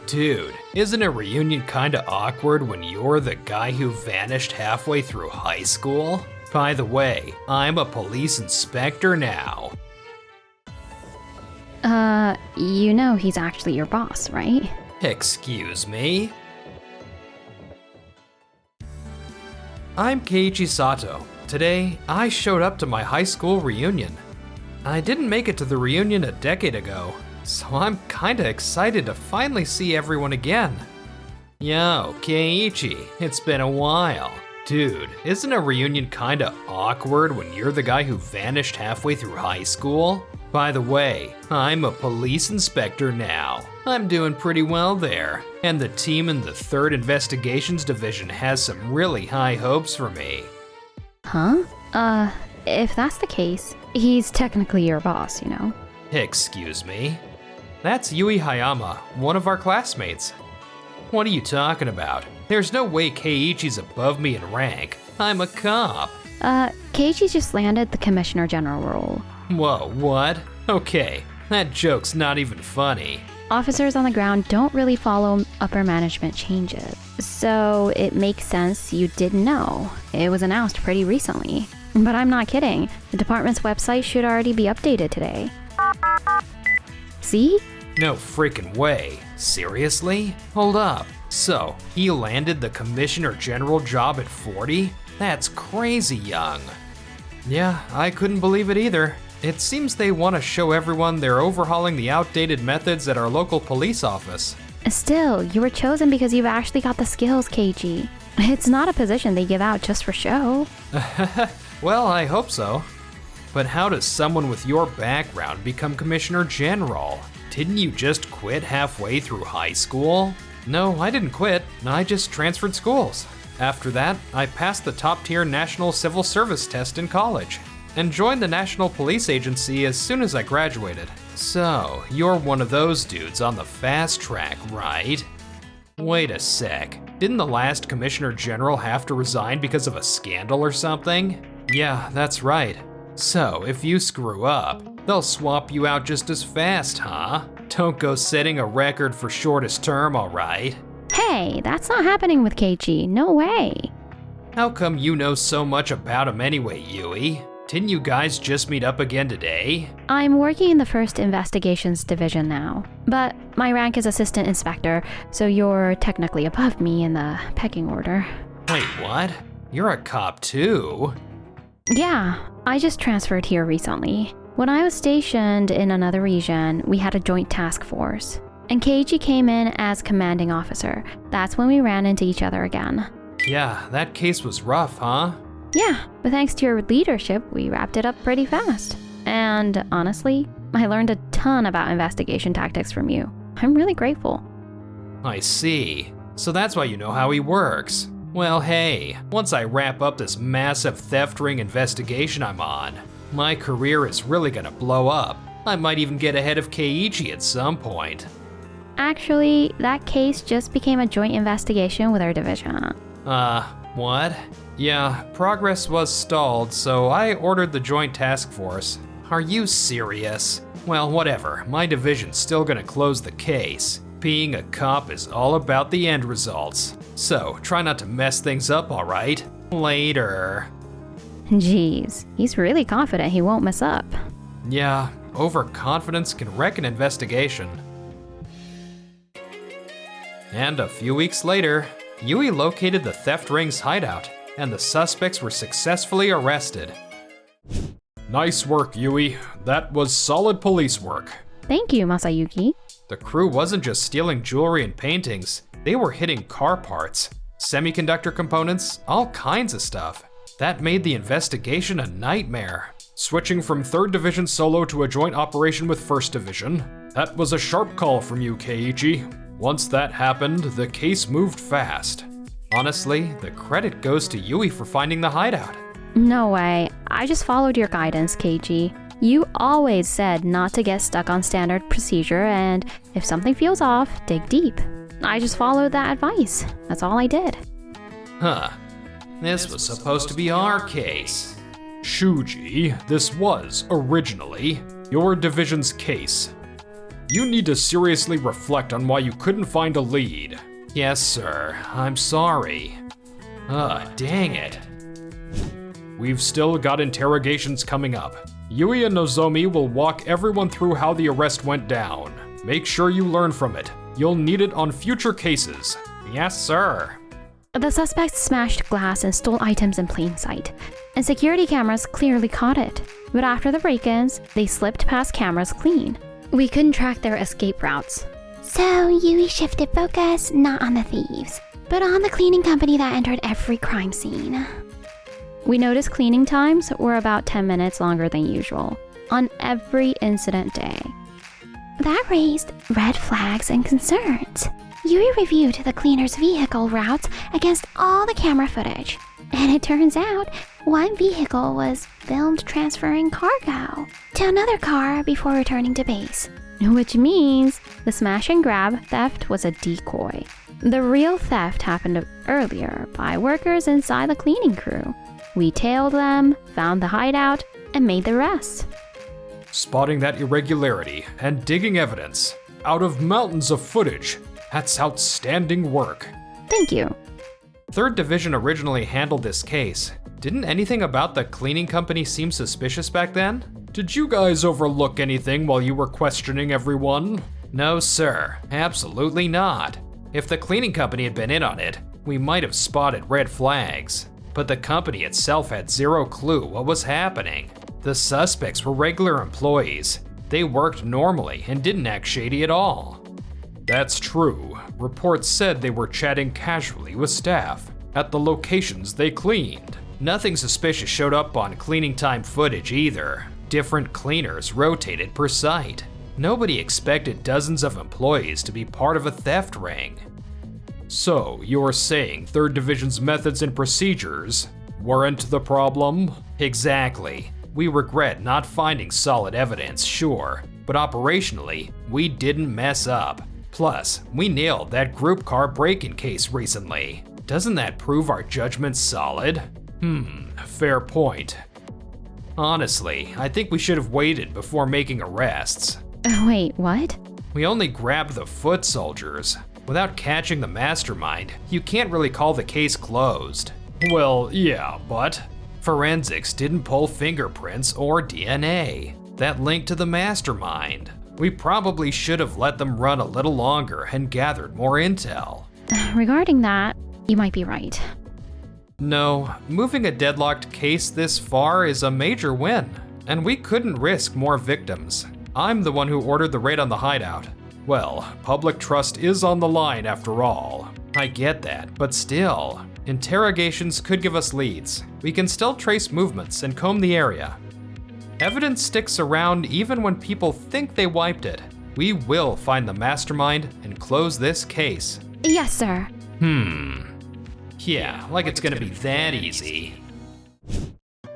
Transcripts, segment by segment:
Dude, isn't a reunion kinda awkward when you're the guy who vanished halfway through high school? By the way, I'm a police inspector now. You know he's actually your boss, right? Excuse me? I'm Keiichi Sato. Today, I showed up to my high school reunion. I didn't make it to the reunion a decade ago, so I'm kinda excited to finally see everyone again. Yo, Keiichi, it's been a while. Dude, isn't a reunion kinda awkward when you're the guy who vanished halfway through high school? By the way, I'm a police inspector now. I'm doing pretty well there, and the team in the 3rd Investigations Division has some really high hopes for me. Huh? If that's the case, he's technically your boss, you know? Excuse me? That's Yui Hayama, one of our classmates. What are you talking about? There's no way Keiichi's above me in rank. I'm a cop. Keiichi just landed the Commissioner General role. Whoa, what? Okay, that joke's not even funny. Officers on the ground don't really follow upper management changes, so it makes sense you didn't know. It was announced pretty recently. But I'm not kidding. The department's website should already be updated today. See? No freaking way. Seriously? Hold up. So, he landed the Commissioner General job at 40? That's crazy young. Yeah, I couldn't believe it either. It seems they want to show everyone they're overhauling the outdated methods at our local police office. Still, you were chosen because you've actually got the skills, Keiichi. It's not a position they give out just for show. Well, I hope so. But how does someone with your background become Commissioner General? Didn't you just quit halfway through high school? No, I didn't quit. I just transferred schools. After that, I passed the top-tier National Civil Service test in college and joined the National Police Agency as soon as I graduated. So, you're one of those dudes on the fast track, right? Wait a sec. Didn't the last Commissioner General have to resign because of a scandal or something? Yeah, that's right. So, if you screw up, they'll swap you out just as fast, huh? Don't go setting a record for shortest term, alright? Hey, that's not happening with Keiichi. No way. How come you know so much about him anyway, Yui? Didn't you guys just meet up again today? I'm working in the 1st Investigations Division now, but my rank is Assistant Inspector, so you're technically above me in the pecking order. Wait, what? You're a cop too? Yeah, I just transferred here recently. When I was stationed in another region, we had a joint task force, and Keiichi came in as commanding officer. That's when we ran into each other again. Yeah, that case was rough, huh? Yeah, but thanks to your leadership, we wrapped it up pretty fast. And honestly, I learned a ton about investigation tactics from you. I'm really grateful. I see. So that's why you know how he works. Well, hey, once I wrap up this massive theft ring investigation I'm on, my career is really gonna blow up. I might even get ahead of Keiichi at some point. Actually, that case just became a joint investigation with our division. What? Yeah, progress was stalled, so I ordered the joint task force. Are you serious? Well, whatever, my division's still gonna close the case. Being a cop is all about the end results. So, try not to mess things up, alright? Later. Jeez, he's really confident he won't mess up. Yeah, overconfidence can wreck an investigation. And a few weeks later, Yui located the theft ring's hideout, and the suspects were successfully arrested. Nice work, Yui. That was solid police work. Thank you, Masayuki. The crew wasn't just stealing jewelry and paintings, they were hitting car parts, semiconductor components, all kinds of stuff. That made the investigation a nightmare. Switching from 3rd Division solo to a joint operation with 1st Division. That was a sharp call from you, Keiichi. Once that happened, the case moved fast. Honestly, the credit goes to Yui for finding the hideout. No way. I just followed your guidance, Keiichi. You always said not to get stuck on standard procedure, and if something feels off, dig deep. I just followed that advice. That's all I did. Huh. This was supposed to be our case. Shuji, this was originally your division's case. You need to seriously reflect on why you couldn't find a lead. Yes, sir. I'm sorry. Dang it. We've still got interrogations coming up. Yui and Nozomi will walk everyone through how the arrest went down. Make sure you learn from it. You'll need it on future cases. Yes, sir. The suspects smashed glass and stole items in plain sight, and security cameras clearly caught it. But after the break-ins, they slipped past cameras clean. We couldn't track their escape routes. So Yui shifted focus not on the thieves, but on the cleaning company that entered every crime scene. We noticed cleaning times were about 10 minutes longer than usual, on every incident day. That raised red flags and concerns. Yui reviewed the cleaner's vehicle routes against all the camera footage, and it turns out one vehicle was filmed transferring cargo to another car before returning to base. Which means the smash and grab theft was a decoy. The real theft happened earlier by workers inside the cleaning crew. We tailed them, found the hideout, and made the rest. Spotting that irregularity and digging evidence out of mountains of footage. That's outstanding work. Thank you. 3rd Division originally handled this case. Didn't anything about the cleaning company seem suspicious back then? Did you guys overlook anything while you were questioning everyone? No, sir. Absolutely not. If the cleaning company had been in on it, we might have spotted red flags. But the company itself had zero clue what was happening. The suspects were regular employees. They worked normally and didn't act shady at all. That's true. Reports said they were chatting casually with staff at the locations they cleaned. Nothing suspicious showed up on cleaning time footage either. Different cleaners rotated per site. Nobody expected dozens of employees to be part of a theft ring. So, you're saying 3rd Division's methods and procedures weren't the problem? Exactly. We regret not finding solid evidence, sure, but operationally, we didn't mess up. Plus, we nailed that group car break-in case recently. Doesn't that prove our judgment's solid? Fair point. Honestly, I think we should have waited before making arrests. Wait, what? We only grabbed the foot soldiers. Without catching the mastermind, you can't really call the case closed. Well, yeah, but forensics didn't pull fingerprints or DNA that linked to the mastermind. We probably should have let them run a little longer and gathered more intel. Regarding that, you might be right. No, moving a deadlocked case this far is a major win, and we couldn't risk more victims. I'm the one who ordered the raid on the hideout. Well, public trust is on the line after all. I get that, but still, interrogations could give us leads. We can still trace movements and comb the area. Evidence sticks around even when people think they wiped it. We will find the mastermind and close this case. Yes, sir. Yeah, like it's gonna be that easy.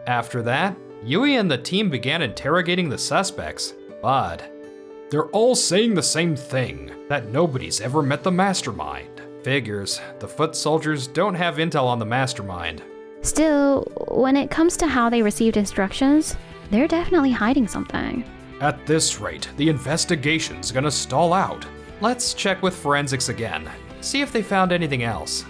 After that, Yui and the team began interrogating the suspects, but they're all saying the same thing, that nobody's ever met the mastermind. Figures, the foot soldiers don't have intel on the mastermind. Still, when it comes to how they received instructions, they're definitely hiding something. At this rate, the investigation's gonna stall out. Let's check with forensics again, see if they found anything else.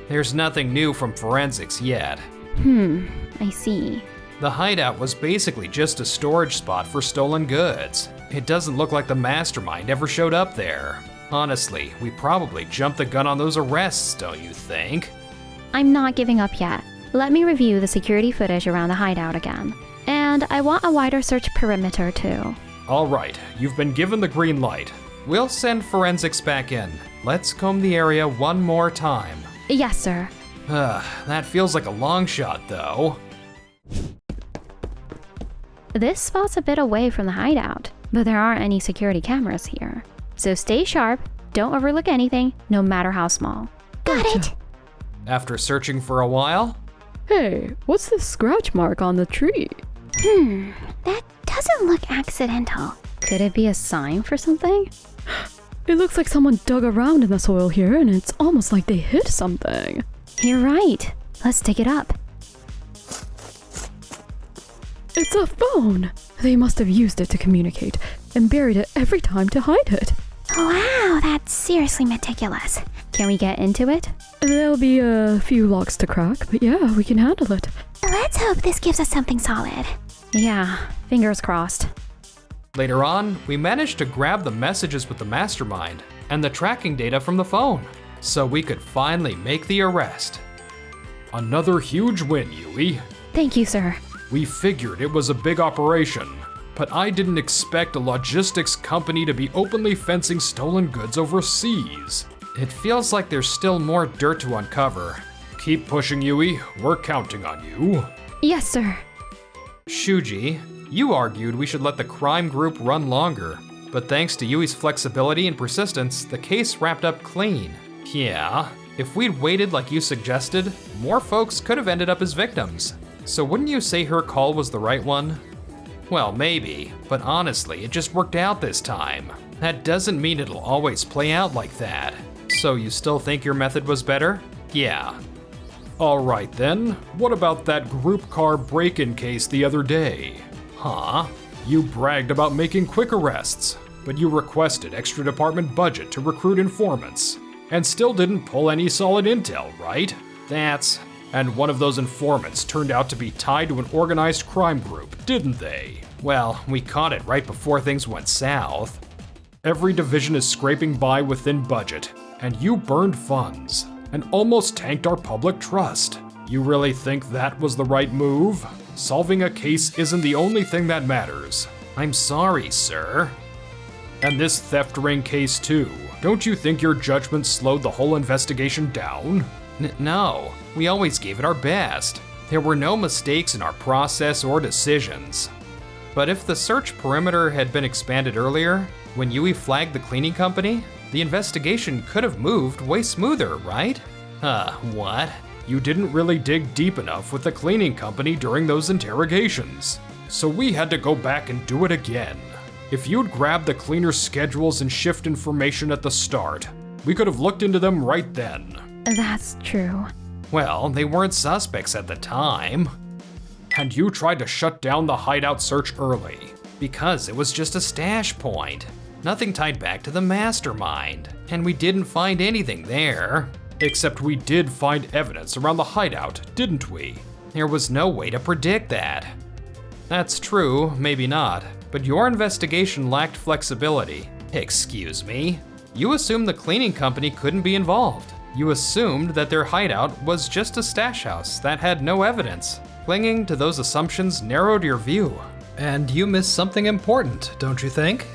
There's nothing new from forensics yet. I see. The hideout was basically just a storage spot for stolen goods. It doesn't look like the mastermind ever showed up there. Honestly, we probably jumped the gun on those arrests, don't you think? I'm not giving up yet. Let me review the security footage around the hideout again. And I want a wider search perimeter too. All right, you've been given the green light. We'll send forensics back in. Let's comb the area one more time. Yes, sir. That feels like a long shot, though. This spot's a bit away from the hideout, but there aren't any security cameras here. So stay sharp, don't overlook anything, no matter how small. Got it! After searching for a while, Hey, what's this scratch mark on the tree? That doesn't look accidental. Could it be a sign for something? It looks like someone dug around in the soil here and it's almost like they hit something. You're right. Let's dig it up. It's a phone! They must have used it to communicate. and buried it every time to hide it. Wow, that's seriously meticulous. Can we get into it? There'll be a few locks to crack, but yeah, we can handle it. Let's hope this gives us something solid. Yeah, fingers crossed. Later on, we managed to grab the messages with the mastermind and the tracking data from the phone, so we could finally make the arrest. Another huge win, Yui. Thank you, sir. We figured it was a big operation, but I didn't expect a logistics company to be openly fencing stolen goods overseas. It feels like there's still more dirt to uncover. Keep pushing, Yui. We're counting on you. Yes, sir. Shuji, you argued we should let the crime group run longer, but thanks to Yui's flexibility and persistence, the case wrapped up clean. Yeah, if we'd waited like you suggested, more folks could have ended up as victims. So wouldn't you say her call was the right one? Well, maybe, but honestly, it just worked out this time. That doesn't mean it'll always play out like that. So you still think your method was better? Yeah. Alright then, what about that group car break-in case the other day? Huh? You bragged about making quick arrests, but you requested extra department budget to recruit informants, and still didn't pull any solid intel, right? And one of those informants turned out to be tied to an organized crime group, didn't they? Well, we caught it right before things went south. Every division is scraping by within budget, and you burned funds, and almost tanked our public trust. You really think that was the right move? Solving a case isn't the only thing that matters. I'm sorry, sir. And this theft ring case too. Don't you think your judgment slowed the whole investigation down? No, we always gave it our best. There were no mistakes in our process or decisions. But if the search perimeter had been expanded earlier, when Yui flagged the cleaning company, the investigation could have moved way smoother, right? What? You didn't really dig deep enough with the cleaning company during those interrogations. So we had to go back and do it again. If you'd grabbed the cleaner's schedules and shift information at the start, we could have looked into them right then. That's true. Well, they weren't suspects at the time. And you tried to shut down the hideout search early, because it was just a stash point. Nothing tied back to the mastermind, and we didn't find anything there. Except we did find evidence around the hideout, didn't we? There was no way to predict that. That's true, maybe not, but your investigation lacked flexibility. Excuse me? You assumed the cleaning company couldn't be involved. You assumed that their hideout was just a stash house that had no evidence. Clinging to those assumptions narrowed your view. And you missed something important, don't you think?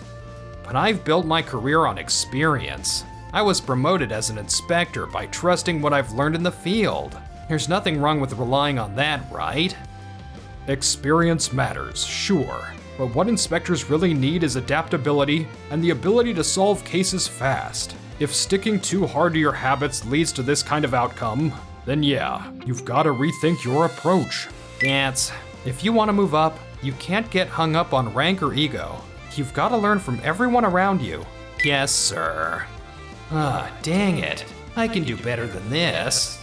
But I've built my career on experience. I was promoted as an inspector by trusting what I've learned in the field. There's nothing wrong with relying on that, right? Experience matters, sure, but what inspectors really need is adaptability and the ability to solve cases fast. If sticking too hard to your habits leads to this kind of outcome, then yeah, you've got to rethink your approach. If you want to move up, you can't get hung up on rank or ego. You've got to learn from everyone around you. Yes, sir. Dang it. I can do better than this.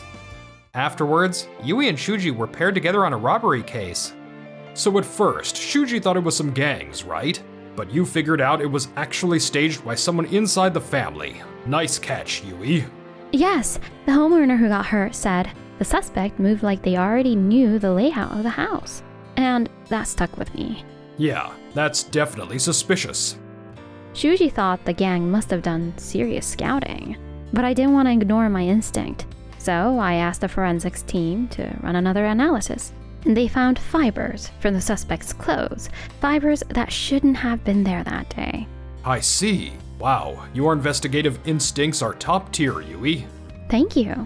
Afterwards, Yui and Shuji were paired together on a robbery case. So at first, Shuji thought it was some gangs, right? But you figured out it was actually staged by someone inside the family. Nice catch, Yui. Yes, the homeowner who got hurt said the suspect moved like they already knew the layout of the house. And that stuck with me. Yeah, that's definitely suspicious. Shuji thought the gang must have done serious scouting, but I didn't want to ignore my instinct. So I asked the forensics team to run another analysis. And they found fibers from the suspect's clothes, fibers that shouldn't have been there that day. I see. Wow, your investigative instincts are top tier, Yui. Thank you.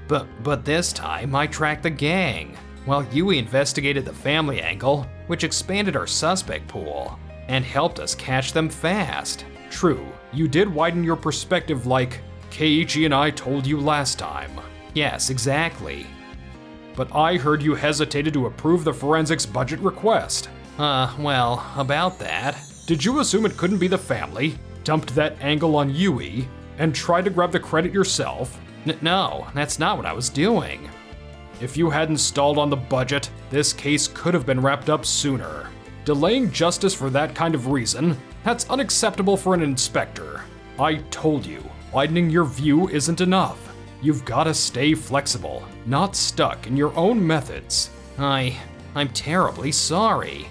But this time I tracked the gang, while Yui investigated the family angle, which expanded our suspect pool and helped us catch them fast. True, you did widen your perspective like Keiichi and I told you last time. Yes, exactly. But I heard you hesitated to approve the forensics budget request. Well, about that. Did you assume it couldn't be the family, dumped that angle on Yui, and tried to grab the credit yourself? No, that's not what I was doing. If you hadn't stalled on the budget, this case could have been wrapped up sooner. Delaying justice for that kind of reason That's unacceptable for an inspector. I told you, widening your view isn't enough. You've gotta stay flexible, not stuck in your own methods. I'm terribly sorry.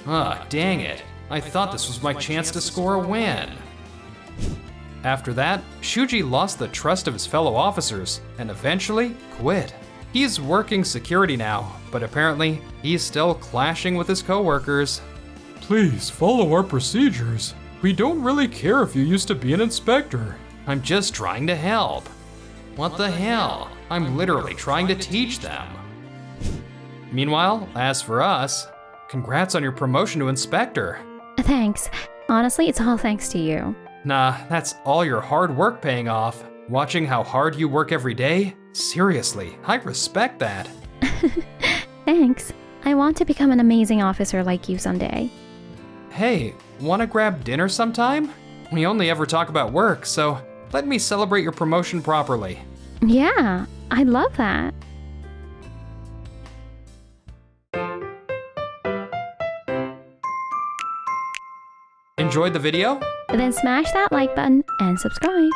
Dang it. I thought this was my chance to score a win. After that, Shuji lost the trust of his fellow officers and eventually quit. He's working security now, but apparently he's still clashing with his coworkers. Please follow our procedures. We don't really care if you used to be an inspector. I'm just trying to help. What the hell? I'm literally trying to teach them. Meanwhile, as for us, congrats on your promotion to inspector. Thanks. Honestly, it's all thanks to you. Nah, that's all your hard work paying off. Watching how hard you work every day? Seriously, I respect that. Thanks. I want to become an amazing officer like you someday. Hey, wanna grab dinner sometime? We only ever talk about work, so let me celebrate your promotion properly. Yeah, I'd love that. Enjoyed the video? Then smash that like button and subscribe.